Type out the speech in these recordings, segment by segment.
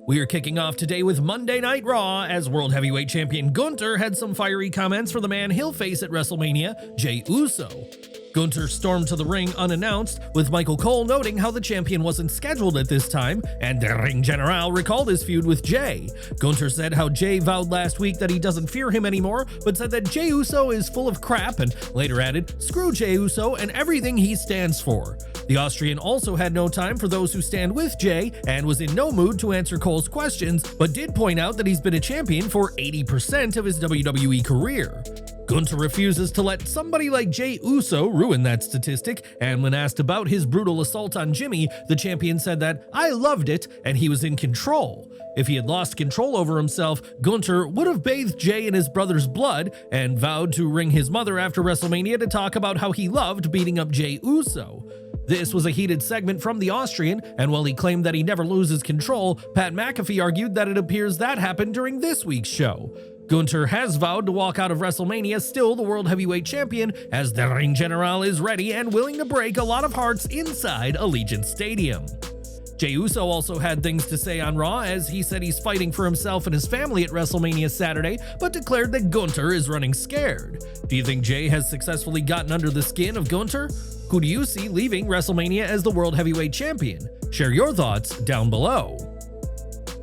We are kicking off today with Monday Night Raw as World Heavyweight Champion Gunther had some fiery comments for the man he'll face at WrestleMania, Jey Uso. Gunther stormed to the ring unannounced, with Michael Cole noting how the champion wasn't scheduled at this time, and the Ring General recalled his feud with Jey. Gunther said how Jey vowed last week that he doesn't fear him anymore, but said that Jey Uso is full of crap, and later added, "Screw Jey Uso and everything he stands for." The Austrian also had no time for those who stand with Jey, and was in no mood to answer Cole's questions, but did point out that he's been a champion for 80% of his WWE career. Gunther refuses to let somebody like Jey Uso ruin that statistic, and when asked about his brutal assault on Jimmy, the champion said that, "I loved it, and he was in control." If he had lost control over himself, Gunther would have bathed Jey in his brother's blood, and vowed to ring his mother after WrestleMania to talk about how he loved beating up Jey Uso. This was a heated segment from the Austrian, and while he claimed that he never loses control, Pat McAfee argued that it appears that happened during this week's show. Gunther has vowed to walk out of WrestleMania still the World Heavyweight Champion, as the Ring General is ready and willing to break a lot of hearts inside Allegiant Stadium. Jey Uso also had things to say on Raw, as he said he's fighting for himself and his family at WrestleMania Saturday, but declared that Gunther is running scared. Do you think Jey has successfully gotten under the skin of Gunther? Who do you see leaving WrestleMania as the World Heavyweight Champion? Share your thoughts down below.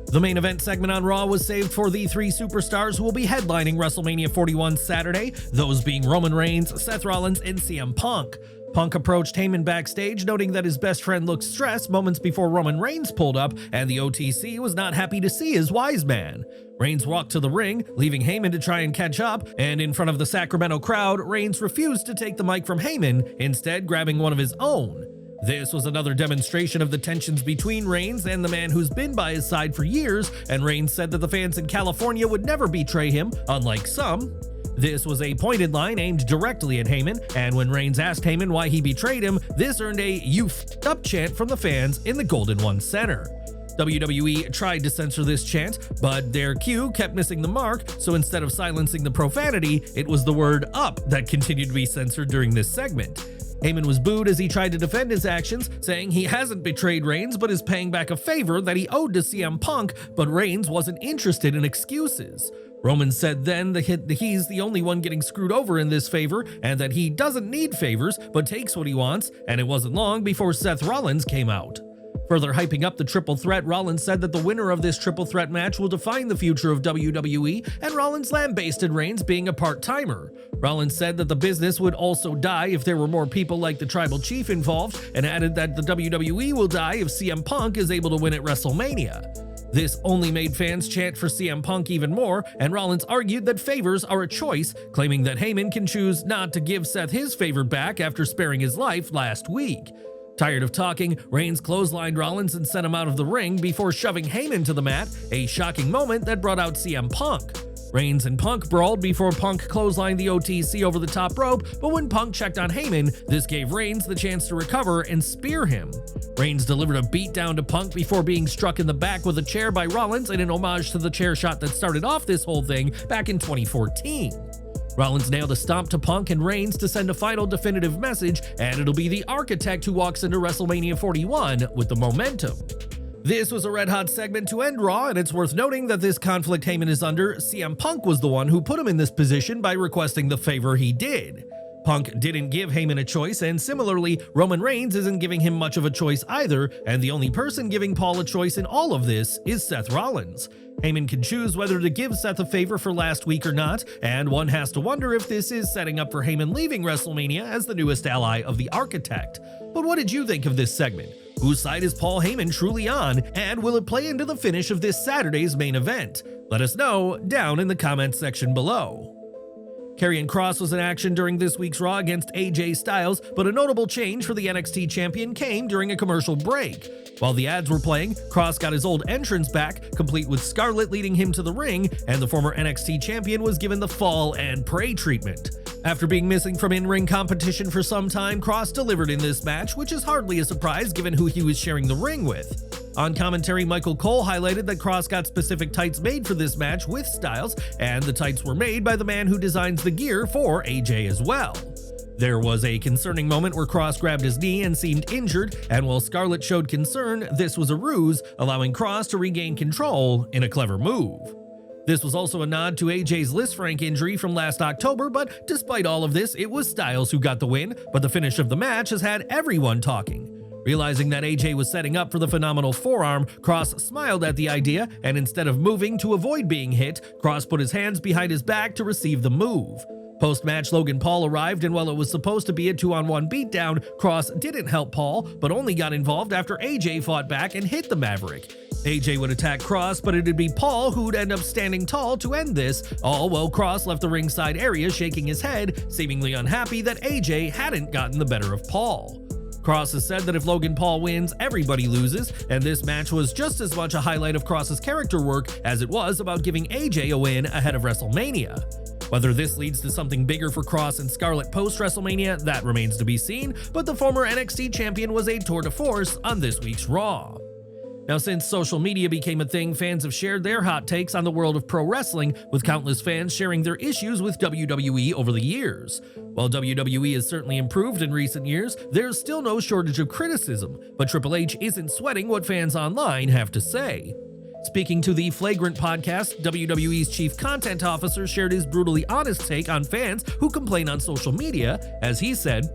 The main event segment on Raw was saved for the three superstars who will be headlining WrestleMania 41 Saturday, those being Roman Reigns, Seth Rollins, and CM Punk. Punk approached Heyman backstage, noting that his best friend looked stressed moments before Roman Reigns pulled up, and the OTC was not happy to see his wise man. Reigns walked to the ring, leaving Heyman to try and catch up, and in front of the Sacramento crowd, Reigns refused to take the mic from Heyman, instead grabbing one of his own. This was another demonstration of the tensions between Reigns and the man who's been by his side for years, and Reigns said that the fans in California would never betray him, unlike some. This was a pointed line aimed directly at Heyman, and when Reigns asked Heyman why he betrayed him, this earned a "you f***ed up" chant from the fans in the Golden One Center. WWE tried to censor this chant, but their cue kept missing the mark, so instead of silencing the profanity, it was the word "up" that continued to be censored during this segment. Heyman was booed as he tried to defend his actions, saying he hasn't betrayed Reigns but is paying back a favor that he owed to CM Punk, but Reigns wasn't interested in excuses. Roman said then that he's the only one getting screwed over in this favor, and that he doesn't need favors but takes what he wants, and it wasn't long before Seth Rollins came out. Further hyping up the triple threat, Rollins said that the winner of this triple threat match will define the future of WWE, and Rollins lambasted Reigns being a part-timer. Rollins said that the business would also die if there were more people like the Tribal Chief involved, and added that the WWE will die if CM Punk is able to win at WrestleMania. This only made fans chant for CM Punk even more, and Rollins argued that favors are a choice, claiming that Heyman can choose not to give Seth his favor back after sparing his life last week. Tired of talking, Reigns clotheslined Rollins and sent him out of the ring before shoving Heyman to the mat, a shocking moment that brought out CM Punk. Reigns and Punk brawled before Punk clotheslined the OTC over the top rope, but when Punk checked on Heyman, this gave Reigns the chance to recover and spear him. Reigns delivered a beatdown to Punk before being struck in the back with a chair by Rollins in an homage to the chair shot that started off this whole thing back in 2014. Rollins nailed a stomp to Punk and Reigns to send a final definitive message, and it'll be the Architect who walks into WrestleMania 41 with the momentum. This was a red-hot segment to end Raw, and it's worth noting that this conflict Heyman is under, CM Punk was the one who put him in this position by requesting the favor he did. Punk didn't give Heyman a choice, and similarly, Roman Reigns isn't giving him much of a choice either, and the only person giving Paul a choice in all of this is Seth Rollins. Heyman can choose whether to give Seth a favor for last week or not, and one has to wonder if this is setting up for Heyman leaving WrestleMania as the newest ally of the Architect. But what did you think of this segment? Whose side is Paul Heyman truly on, and will it play into the finish of this Saturday's main event? Let us know down in the comments section below. Karrion Kross was in action during this week's Raw against AJ Styles, but a notable change for the NXT champion came during a commercial break. While the ads were playing, Kross got his old entrance back, complete with Scarlett leading him to the ring, and the former NXT champion was given the fall and pray treatment. After being missing from in-ring competition for some time, Kross delivered in this match, which is hardly a surprise given who he was sharing the ring with. On commentary, Michael Cole highlighted that Kross got specific tights made for this match with Styles, and the tights were made by the man who designs the gear for AJ as well. There was a concerning moment where Kross grabbed his knee and seemed injured, and while Scarlett showed concern, this was a ruse, allowing Kross to regain control in a clever move. This was also a nod to AJ's Liz Frank injury from last October, but despite all of this, it was Styles who got the win, but the finish of the match has had everyone talking. Realizing that AJ was setting up for the phenomenal forearm, Kross smiled at the idea, and instead of moving to avoid being hit, Kross put his hands behind his back to receive the move. Post-match, Logan Paul arrived, and while it was supposed to be a 2-on-1 beatdown, Kross didn't help Paul, but only got involved after AJ fought back and hit the Maverick. AJ would attack Kross, but it'd be Paul who'd end up standing tall to end this, all while Kross left the ringside area shaking his head, seemingly unhappy that AJ hadn't gotten the better of Paul. Kross has said that if Logan Paul wins, everybody loses, and this match was just as much a highlight of Kross's character work as it was about giving AJ a win ahead of WrestleMania. Whether this leads to something bigger for Kross and Scarlett post-WrestleMania, that remains to be seen, but the former NXT champion was a tour de force on this week's Raw. Now, since social media became a thing, fans have shared their hot takes on the world of pro wrestling, with countless fans sharing their issues with WWE over the years. While WWE has certainly improved in recent years, there's still no shortage of criticism, but Triple H isn't sweating what fans online have to say. Speaking to the Flagrant podcast, WWE's chief content officer shared his brutally honest take on fans who complain on social media, as he said,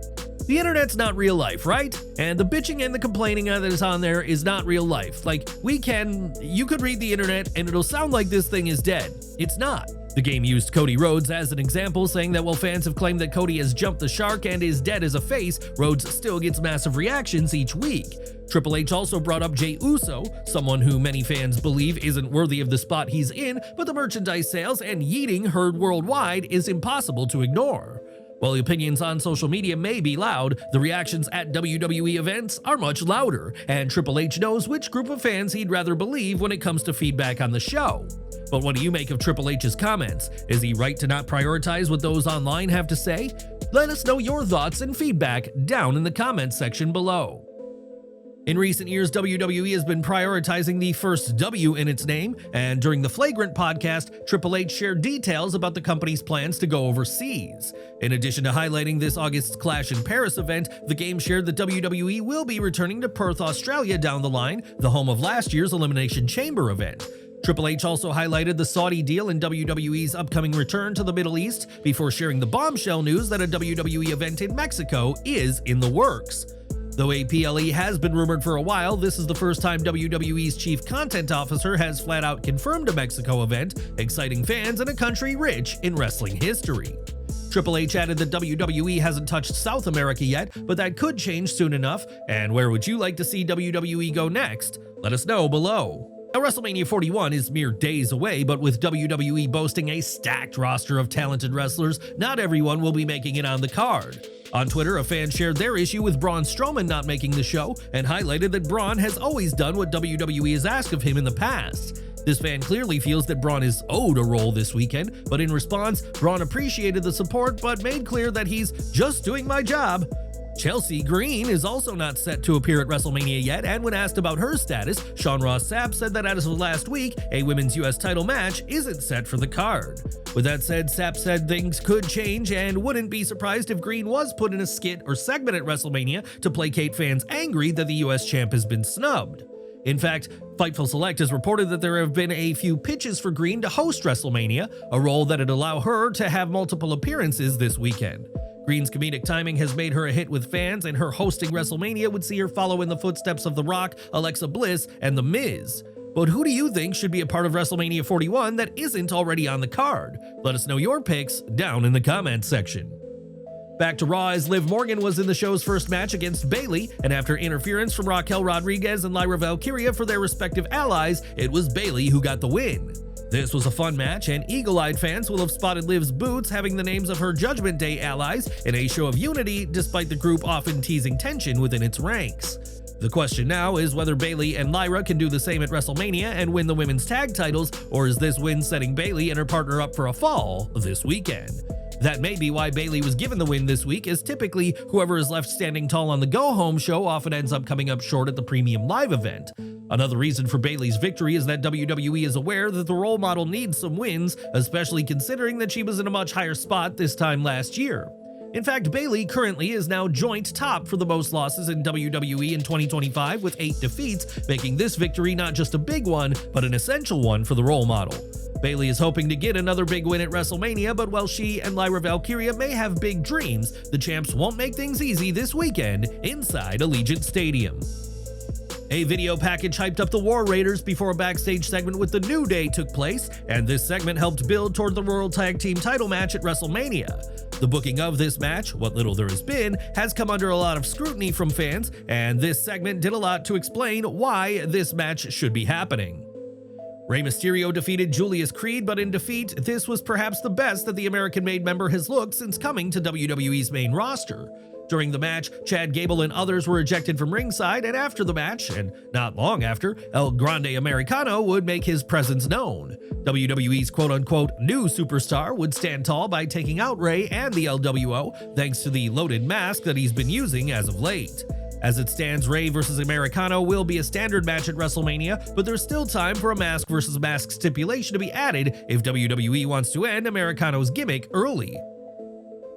"The internet's not real life, right? And the bitching and the complaining that is on there is not real life. Like, you could read the internet and it'll sound like this thing is dead. It's not." The game used Cody Rhodes as an example, saying that while fans have claimed that Cody has jumped the shark and is dead as a face, Rhodes still gets massive reactions each week. Triple H also brought up Jey Uso, someone who many fans believe isn't worthy of the spot he's in, but the merchandise sales and yeeting heard worldwide is impossible to ignore. While the opinions on social media may be loud, the reactions at WWE events are much louder, and Triple H knows which group of fans he'd rather believe when it comes to feedback on the show. But what do you make of Triple H's comments? Is he right to not prioritize what those online have to say? Let us know your thoughts and feedback down in the comments section below. In recent years, WWE has been prioritizing the first W in its name, and during the Flagrant podcast, Triple H shared details about the company's plans to go overseas. In addition to highlighting this August's Clash in Paris event, the game shared that WWE will be returning to Perth, Australia down the line, the home of last year's Elimination Chamber event. Triple H also highlighted the Saudi deal and WWE's upcoming return to the Middle East before sharing the bombshell news that a WWE event in Mexico is in the works. Though a PLE has been rumored for a while, this is the first time WWE's chief content officer has flat out confirmed a Mexico event, exciting fans in a country rich in wrestling history. Triple H added that WWE hasn't touched South America yet, but that could change soon enough. And where would you like to see WWE go next? Let us know below. Now, WrestleMania 41 is mere days away, but with WWE boasting a stacked roster of talented wrestlers, not everyone will be making it on the card. On Twitter, a fan shared their issue with Braun Strowman not making the show and highlighted that Braun has always done what WWE has asked of him in the past. This fan clearly feels that Braun is owed a role this weekend, but in response, Braun appreciated the support but made clear that he's just doing my job. Chelsea Green is also not set to appear at WrestleMania yet, and when asked about her status, Sean Ross Sapp said that as of last week, a women's US title match isn't set for the card. With that said, Sapp said things could change and wouldn't be surprised if Green was put in a skit or segment at WrestleMania to placate fans angry that the US champ has been snubbed. In fact, Fightful Select has reported that there have been a few pitches for Green to host WrestleMania, a role that'd allow her to have multiple appearances this weekend. Green's comedic timing has made her a hit with fans, and her hosting WrestleMania would see her follow in the footsteps of The Rock, Alexa Bliss, and The Miz. But who do you think should be a part of WrestleMania 41 that isn't already on the card? Let us know your picks down in the comments section. Back to Raw, as Liv Morgan was in the show's first match against Bayley, and after interference from Raquel Rodriguez and Lyra Valkyria for their respective allies, it was Bayley who got the win. This was a fun match, and eagle-eyed fans will have spotted Liv's boots having the names of her Judgment Day allies in a show of unity, despite the group often teasing tension within its ranks. The question now is whether Bayley and Lyra can do the same at WrestleMania and win the women's tag titles, or is this win setting Bayley and her partner up for a fall this weekend? That may be why Bayley was given the win this week, as typically whoever is left standing tall on the go-home show often ends up coming up short at the premium live event. Another reason for Bayley's victory is that WWE is aware that the role model needs some wins, especially considering that she was in a much higher spot this time last year. In fact, Bayley currently is now joint top for the most losses in WWE in 2025 with 8 defeats, making this victory not just a big one, but an essential one for the role model. Bayley is hoping to get another big win at WrestleMania, but while she and Lyra Valkyria may have big dreams, the champs won't make things easy this weekend inside Allegiant Stadium. A video package hyped up the War Raiders before a backstage segment with the New Day took place, and this segment helped build toward the World Tag Team title match at WrestleMania. The booking of this match, what little there has been, has come under a lot of scrutiny from fans, and this segment did a lot to explain why this match should be happening. Rey Mysterio defeated Julius Creed, but in defeat, this was perhaps the best that the American-made member has looked since coming to WWE's main roster. During the match, Chad Gable and others were ejected from ringside, and after the match, and not long after, El Grande Americano would make his presence known. WWE's quote-unquote new superstar would stand tall by taking out Rey and the LWO, thanks to the loaded mask that he's been using as of late. As it stands, Rey vs. Americano will be a standard match at WrestleMania, but there's still time for a mask versus mask stipulation to be added if WWE wants to end Americano's gimmick early.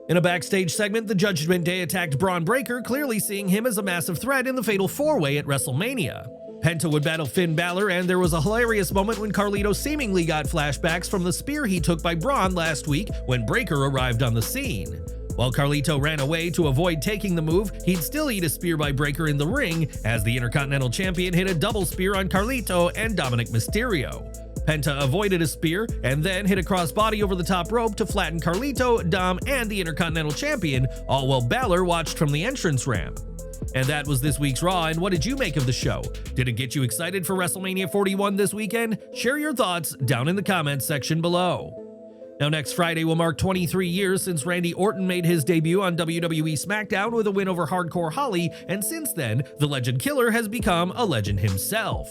In a backstage segment, the Judgment Day attacked Braun Breaker, clearly seeing him as a massive threat in the Fatal 4-Way at WrestleMania. Penta would battle Finn Balor, and there was a hilarious moment when Carlito seemingly got flashbacks from the spear he took by Braun last week when Breaker arrived on the scene. While Carlito ran away to avoid taking the move, he'd still eat a spear by Breaker in the ring, as the Intercontinental Champion hit a double spear on Carlito and Dominic Mysterio. Penta avoided a spear and then hit a crossbody over the top rope to flatten Carlito, Dom, and the Intercontinental Champion, all while Balor watched from the entrance ramp. And that was this week's Raw, and what did you make of the show? Did it get you excited for WrestleMania 41 this weekend? Share your thoughts down in the comments section below. Now, next Friday will mark 23 years since Randy Orton made his debut on WWE SmackDown with a win over Hardcore Holly, and since then, the Legend Killer has become a legend himself.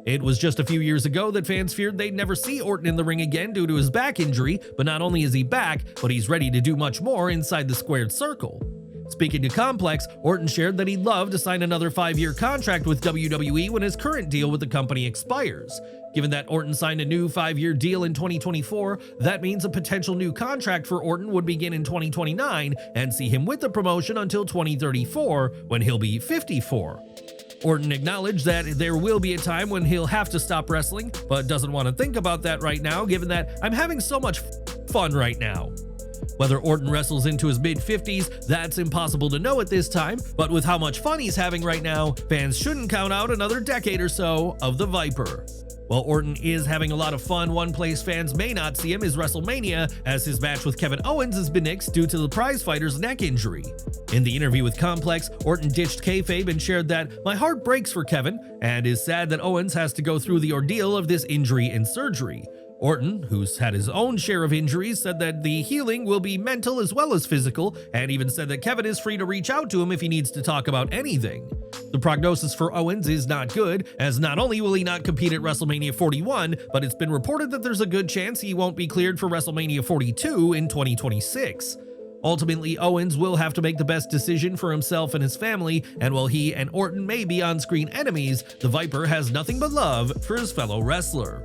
It was just a few years ago that fans feared they'd never see Orton in the ring again due to his back injury, but not only is he back, but he's ready to do much more inside the squared circle. Speaking to Complex, Orton shared that he'd love to sign another 5-year contract with WWE when his current deal with the company expires. Given that Orton signed a new 5-year deal in 2024, that means a potential new contract for Orton would begin in 2029 and see him with the promotion until 2034, when he'll be 54. Orton acknowledged that there will be a time when he'll have to stop wrestling, but doesn't want to think about that right now, given that "I'm having so much fun right now." Whether Orton wrestles into his mid-50s, that's impossible to know at this time, but with how much fun he's having right now, fans shouldn't count out another decade or so of the Viper. While Orton is having a lot of fun, one place fans may not see him is WrestleMania, as his match with Kevin Owens has been nixed due to the prizefighter's neck injury. In the interview with Complex, Orton ditched kayfabe and shared that "My heart breaks for Kevin, and is sad that Owens has to go through the ordeal of this injury and surgery." Orton, who's had his own share of injuries, said that the healing will be mental as well as physical, and even said that Kevin is free to reach out to him if he needs to talk about anything. The prognosis for Owens is not good, as not only will he not compete at WrestleMania 41, but it's been reported that there's a good chance he won't be cleared for WrestleMania 42 in 2026. Ultimately, Owens will have to make the best decision for himself and his family, and while he and Orton may be on-screen enemies, the Viper has nothing but love for his fellow wrestler.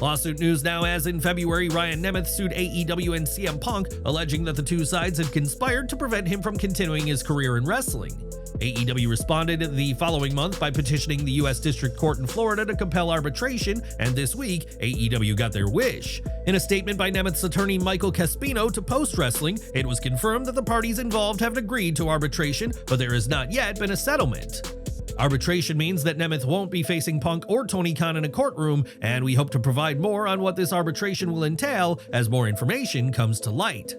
Lawsuit news now, as in February, Ryan Nemeth sued AEW and CM Punk, alleging that the two sides had conspired to prevent him from continuing his career in wrestling. AEW responded the following month by petitioning the U.S. District Court in Florida to compel arbitration, and this week, AEW got their wish. In a statement by Nemeth's attorney Michael Caspino to Post Wrestling, it was confirmed that the parties involved have agreed to arbitration, but there has not yet been a settlement. Arbitration means that Nemeth won't be facing Punk or Tony Khan in a courtroom, and we hope to provide more on what this arbitration will entail as more information comes to light.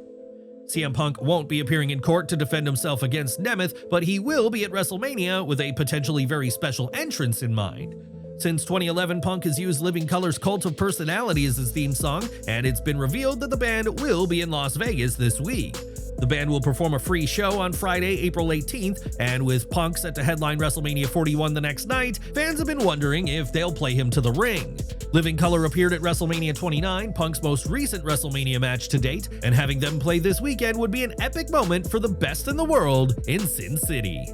CM Punk won't be appearing in court to defend himself against Nemeth, but he will be at WrestleMania with a potentially very special entrance in mind. Since 2011, Punk has used Living Colour's Cult of Personality as his theme song, and it's been revealed that the band will be in Las Vegas this week. The band will perform a free show on Friday, April 18th, and with Punk set to headline WrestleMania 41 the next night, fans have been wondering if they'll play him to the ring. Living Colour appeared at WrestleMania 29, Punk's most recent WrestleMania match to date, and having them play this weekend would be an epic moment for the best in the world in Sin City.